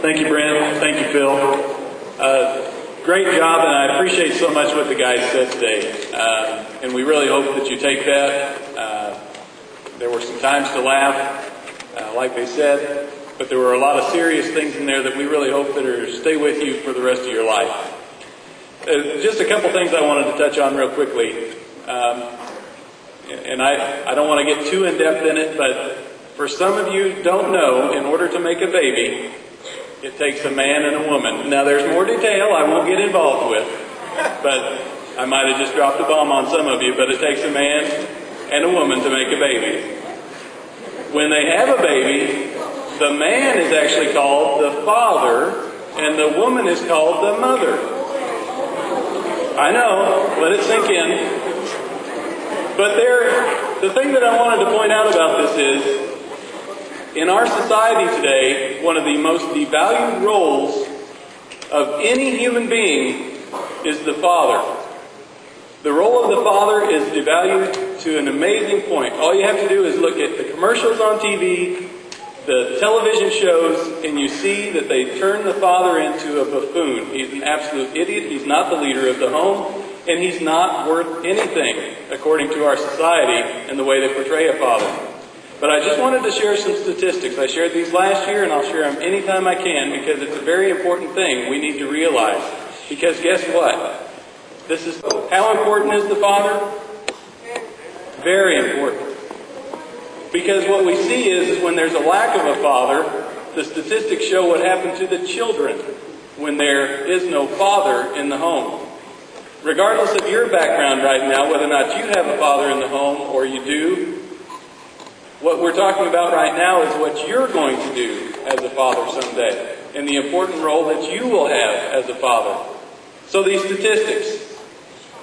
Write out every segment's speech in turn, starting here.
Thank you, Brent. Thank you, Phil. Great job, and I appreciate so much what the guys said today. And we really hope that you take that. There were some times to laugh, like they said, but there were a lot of serious things in there that we really hope that stay with you for the rest of your life. Just a couple things I wanted to touch on real quickly. And I don't want to get too in-depth in it, but for some of you don't know, in order to make a baby, it takes a man and a woman. Now, there's more detail I won't get involved with, but I might have just dropped a bomb on some of you, but it takes a man and a woman to make a baby. When they have a baby, the man is actually called the father, and the woman is called the mother. I know, let it sink in. But the thing that I wanted to point out about this is, in our society today, one of the most devalued roles of any human being is the father. The role of the father is devalued to an amazing point. All you have to do is look at the commercials on TV, the television shows, and you see that they turn the father into a buffoon. He's an absolute idiot. He's not the leader of the home, and he's not worth anything according to our society and the way they portray a father. But I just wanted to share some statistics. I shared these last year, and I'll share them anytime I can because it's a very important thing we need to realize. Because guess what? How important is the father? Very important. Because what we see is when there's a lack of a father, the statistics show what happened to the children when there is no father in the home. Regardless of your background right now, whether or not you have a father in the home or you do, what we're talking about right now is what you're going to do as a father someday, and the important role that you will have as a father. So these statistics,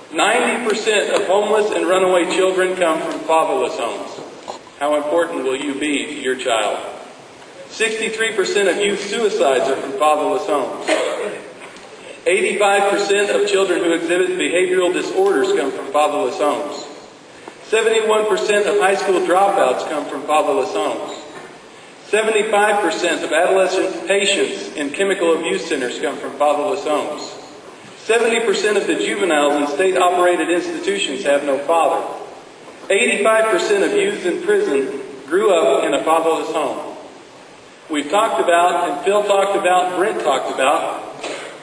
90% of homeless and runaway children come from fatherless homes. How important will you be to your child? 63% of youth suicides are from fatherless homes. 85% of children who exhibit behavioral disorders come from fatherless homes. 71% of high school dropouts come from fatherless homes. 75% of adolescent patients in chemical abuse centers come from fatherless homes. 70% of the juveniles in state-operated institutions have no father. 85% of youth in prison grew up in a fatherless home. We've talked about, and Phil talked about, Brent talked about,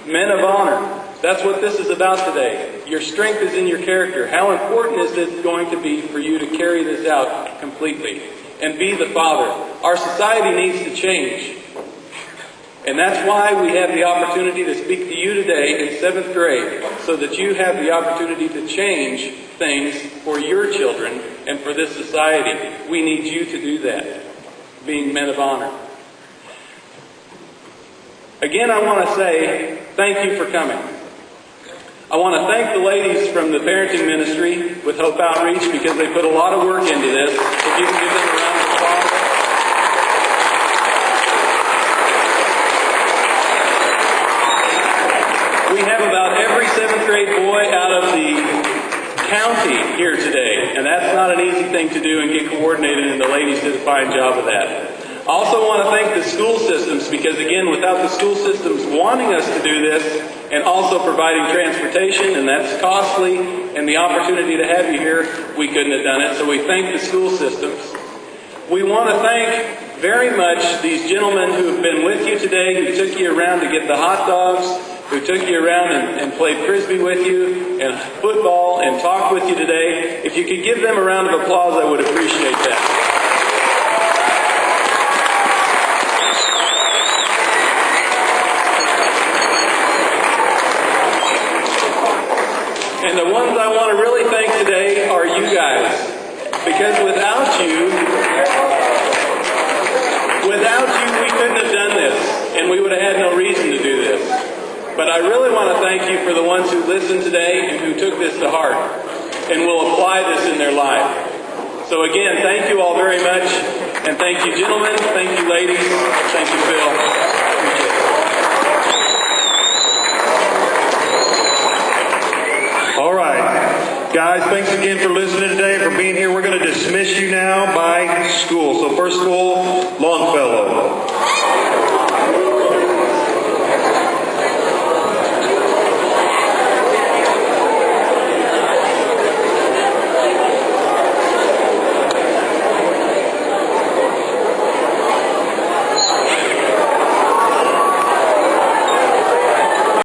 men of honor. That's what this is about today. Your strength is in your character. How important is it going to be for you to carry this out completely and be the father? Our society needs to change. And that's why we have the opportunity to speak to you today in 7th grade, so that you have the opportunity to change things for your children and for this society. We need you to do that, being men of honor. Again, I want to say thank you for coming. I want to thank the ladies from the parenting ministry with Hope Outreach because they put a lot of work into this. If you can give them a round of applause. We have about every 7th grade boy out of the county here today, and that's not an easy thing to do and get coordinated, and the ladies did a fine job of that. I also want to thank the school systems because, again, without the school systems wanting us to do this and also providing transportation, and that's costly, and the opportunity to have you here, we couldn't have done it. So we thank the school systems. We want to thank very much these gentlemen who have been with you today, who took you around to get the hot dogs, who took you around and played Frisbee with you, and football, and talked with you today. If you could give them a round of applause, I would appreciate that. And the ones I want to really thank today are you guys. Because without you, we couldn't have done this. And we would have had no reason to do this. But I really want to thank you for the ones who listened today and who took this to heart and will apply this in their life. So again, thank you all very much. And thank you, gentlemen. Thank you, ladies. Thank you, Phil. Appreciate it. All right. Guys, thanks again for listening today, for being here. We're going to dismiss you now by school. So first school, Longfellow.